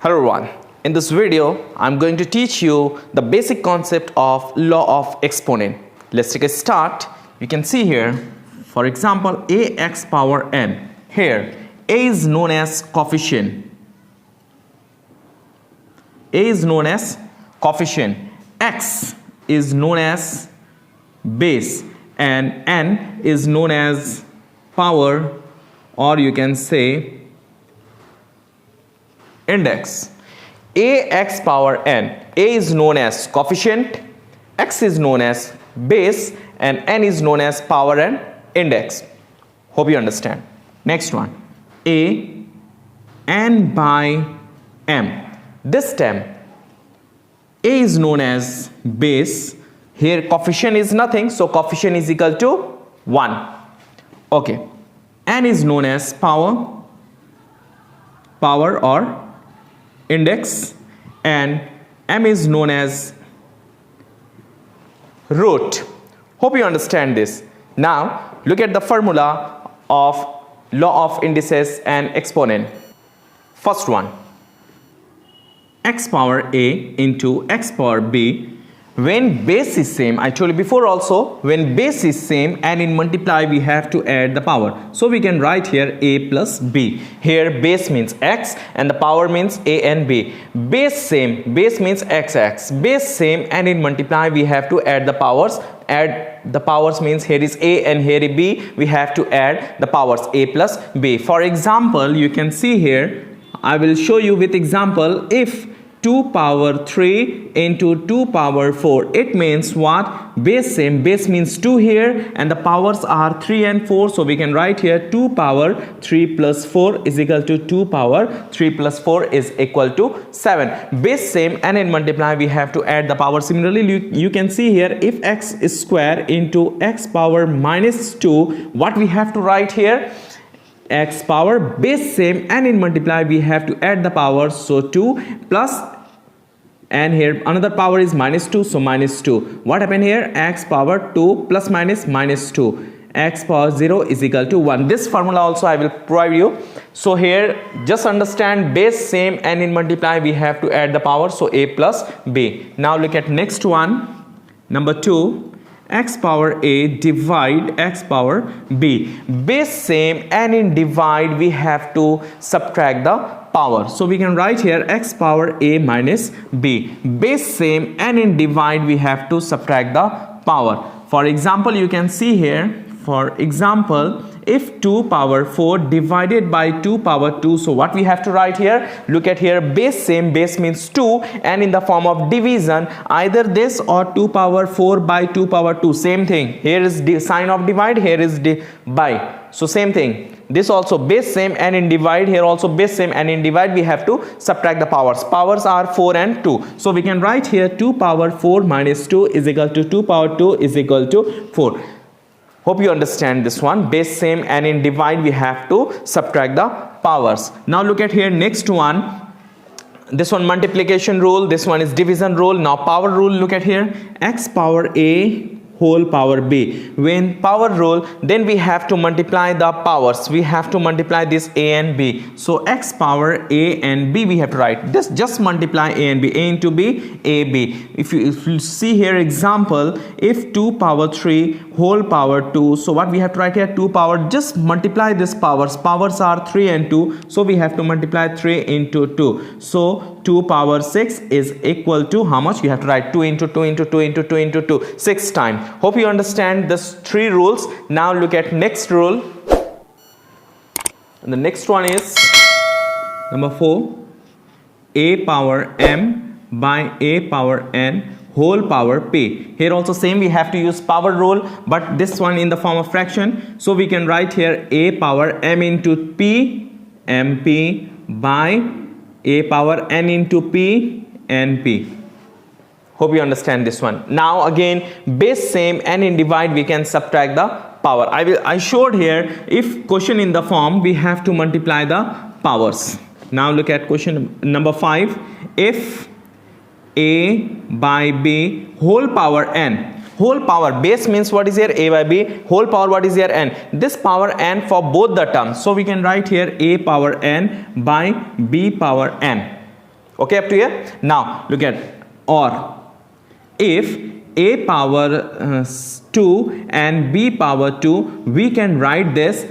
Hello everyone. In this video, I'm going to teach you the basic concept of law of exponent. Let's take a start. You can see here, for example, ax power n. Here, a is known as coefficient. A is known as coefficient. X is known as base and n is known as power, or you can say index. Ax power n. A is known as coefficient, x is known as base, and n is known as power and index. Hope you understand. Next one. A n by m. This time a is known as base. Here coefficient is nothing, so coefficient is equal to 1. Okay. N is known as power or index, and m is known as root. Hope you understand this. Now look at the formula of law of indices and exponent. First one, x power a into x power b. When base is same, I told you before also, when base is same and in multiply we have to add the power. So we can write here a plus b. Here base means x and the power means a and b. Base same, base means xx. Base same and in multiply we have to add the powers. Add the powers means here is a and here is b. We have to add the powers a plus b. For example, you can see here, I will show you with example. If 2 power 3 into 2 power 4, it means what? Base same, base means 2 here and the powers are 3 and 4, so we can write here 2 power 3 plus 4 is equal to 2 power 3 plus 4 is equal to 7. Base same and in multiply we have to add the power. Similarly, you can see here, if x is square into x power minus 2, what we have to write here? X power base same and in multiply we have to add the power, so 2 plus, and here another power is minus 2, so minus 2. What happened here? X power 2 plus minus minus 2. X power 0 is equal to 1. This formula also I will provide you. So here just understand, base same and in multiply we have to add the power, so a plus b. Now look at next one, number 2. X power a divide x power b. Base same and in divide we have to subtract the power. So we can write here x power a minus b. Base same and in divide we have to subtract the power. For example, you can see here, for example, if 2 power 4 divided by 2 power 2, so what we have to write here? Look at here, base same, base means 2 and in the form of division, either this or 2 power 4 by 2 power 2, same thing. Here is the sign of divide, here is by, so same thing. This also base same and in divide, here also base same and in divide we have to subtract the powers. Powers are 4 and 2, so we can write here 2 power 4 minus 2 is equal to 2 power 2 is equal to 4. Hope you understand this one. Base same and in divide we have to subtract the powers. Now look at here next one. This one multiplication rule, this one is division rule. Now power rule, look at here, x power a whole power b. When power rule, then we have to multiply the powers. We have to multiply this a and b. So x power a and b we have to write. This just multiply a and b. A into b, a b. If you see here example, if 2 power 3 whole power 2, so what we have to write here? 2 power, just multiply this powers. Powers are 3 and 2, so we have to multiply 3 into 2. So 2 power 6 is equal to how much? We have to write 2 into 2 into 2 into 2 into 2, 6 times. Hope you understand this 3 rules. Now look at next rule. And the next one is number 4. A power m by a power n whole power p. Here also same, we have to use power rule, but this one in the form of fraction. So we can write here a power m into p mp by a power n into p np. Hope you understand this one. Now again, base same and in divide we can subtract the power. I showed here, if question in the form, we have to multiply the powers. Now look at question number 5. If a by b whole power n, whole power, base means what is here? A by b, whole power what is here? N. This power n for both the terms, so we can write here a power n by b power n. Okay, up to here. Now look at or. If a power 2 and b power 2, we can write this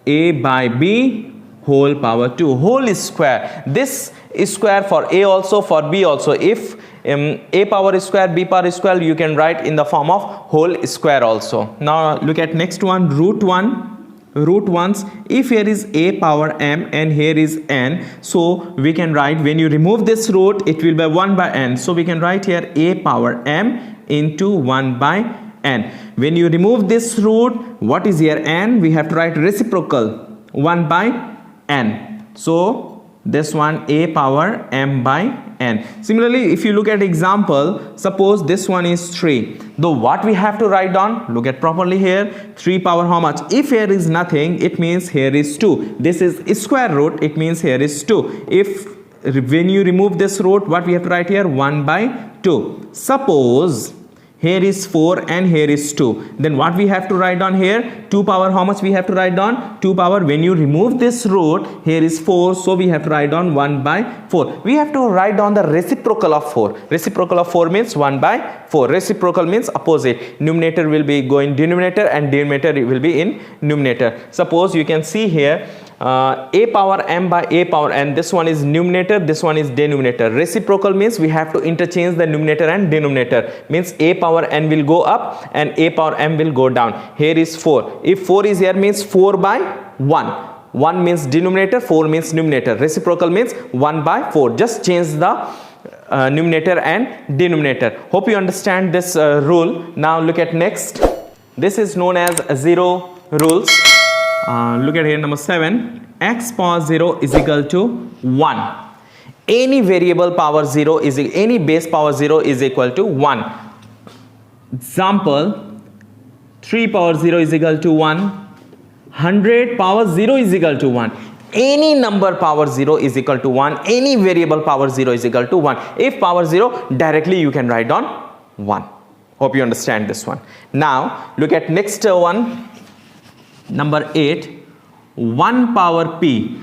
a by b whole power 2 whole square. This is square for a also, for b also. If a power square, b power square, you can write in the form of whole square also. Now look at next one, root 1. Root 1s, if here is a power m and here is n, so we can write, when you remove this root, it will be 1 by n. So we can write here a power m into 1 by n. When you remove this root, what is here n? We have to write reciprocal 1 by n. So this one a power m by n. Similarly, if you look at example, suppose this one is 3. Though what we have to write down, look at properly here, 3 power how much? If here is nothing, it means here is 2. This is square root, it means here is 2. If when you remove this root, what we have to write here? 1 by 2. Suppose here is 4 and here is 2. Then what we have to write down here? 2 power how much we have to write down? 2 power, when you remove this root, here is 4. So we have to write down 1 by 4. We have to write down the reciprocal of 4. Reciprocal of 4 means 1 by 4. Reciprocal means opposite. Numerator will be going denominator and denominator will be in numerator. Suppose you can see here a power m by a power n. This one is numerator, this one is denominator. Reciprocal means we have to interchange the numerator and denominator. Means a power n will go up and a power m will go down. Here is 4. If 4 is here, means 4 by 1. 1 means denominator, 4 means numerator. Reciprocal means 1 by 4. Just change the numerator and denominator. Hope you understand this rule. Now look at next. This is known as zero rules. Look at here, number 7. X power 0 is equal to 1. Any variable power 0 is, any base power 0 is equal to 1. Example, 3 power 0 is equal to 1. 100 power 0 is equal to 1. Any number power 0 is equal to 1. Any variable power 0 is equal to 1. If power 0, directly you can write down 1. Hope you understand this one. Now look at next one. Number 8, 1 power p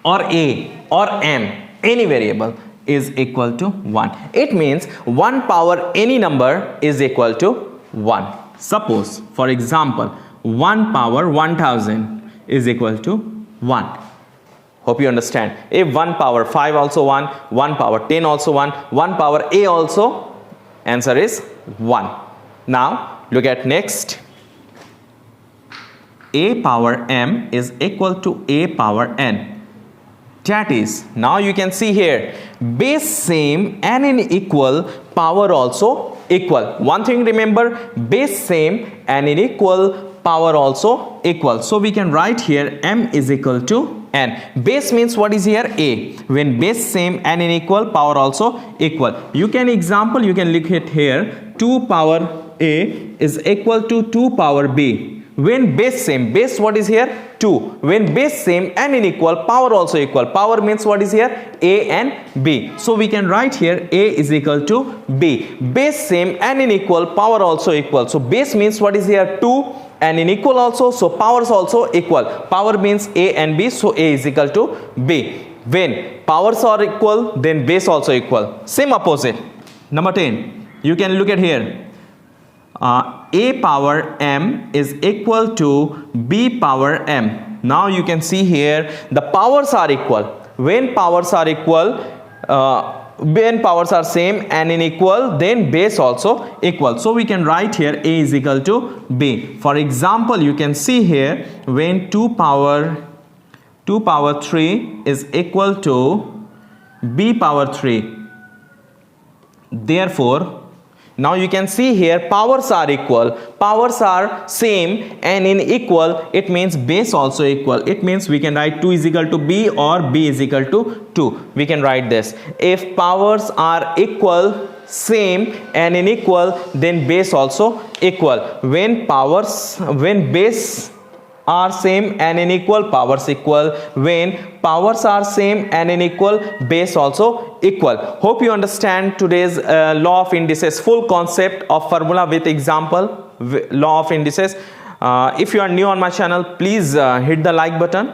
or a or m, any variable, is equal to 1. It means 1 power any number is equal to 1. Suppose, for example, 1 power 1000 is equal to 1. Hope you understand. If 1 power 5 also 1, 1 power 10 also 1, 1 power a also, answer is 1. Now look at next. A power m is equal to a power n. That is, now you can see here, base same and in equal, power also equal. One thing remember, base same and in equal, power also equal. So we can write here m is equal to n. Base means what is here? A. When base same and in equal, power also equal. You can example, you can look at here, 2 power a is equal to 2 power b. When base same, base what is here? 2. When base same and in equal, power also equal. Power means what is here? A and b. So we can write here a is equal to b. Base same and in equal, power also equal. So base means what is here? 2 and in equal also, so powers also equal. Power means a and b, so a is equal to b. When powers are equal, then base also equal. Same opposite. Number 10, you can look at here. A power m is equal to b power m. Now you can see here the powers are equal. When powers are equal, when powers are same and in equal, then base also equal. So we can write here a is equal to b. For example, you can see here when 2 power 3 is equal to b power 3. Therefore, now you can see here powers are equal, powers are same and in equal, it means base also equal. It means we can write 2 is equal to b or b is equal to 2. We can write this. If powers are equal, same and in equal, then base also equal. When base are same and in equal, powers equal. When powers are same and in equal, base also equal. Hope you understand today's law of indices, full concept of formula with example, law of indices. If you are new on my channel, please hit the like button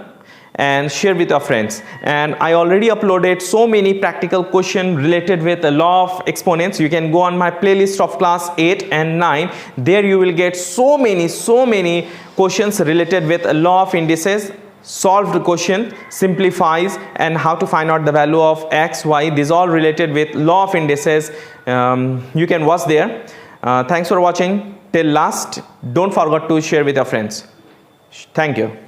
and share with your friends. And I already uploaded so many practical questions related with the law of exponents. You can go on my playlist of class 8 and 9. There you will get so many questions related with a law of indices, solved question, simplifies, and how to find out the value of x, y. These all related with law of indices. You can watch there. Thanks for watching till last. Don't forget to share with your friends. Thank you.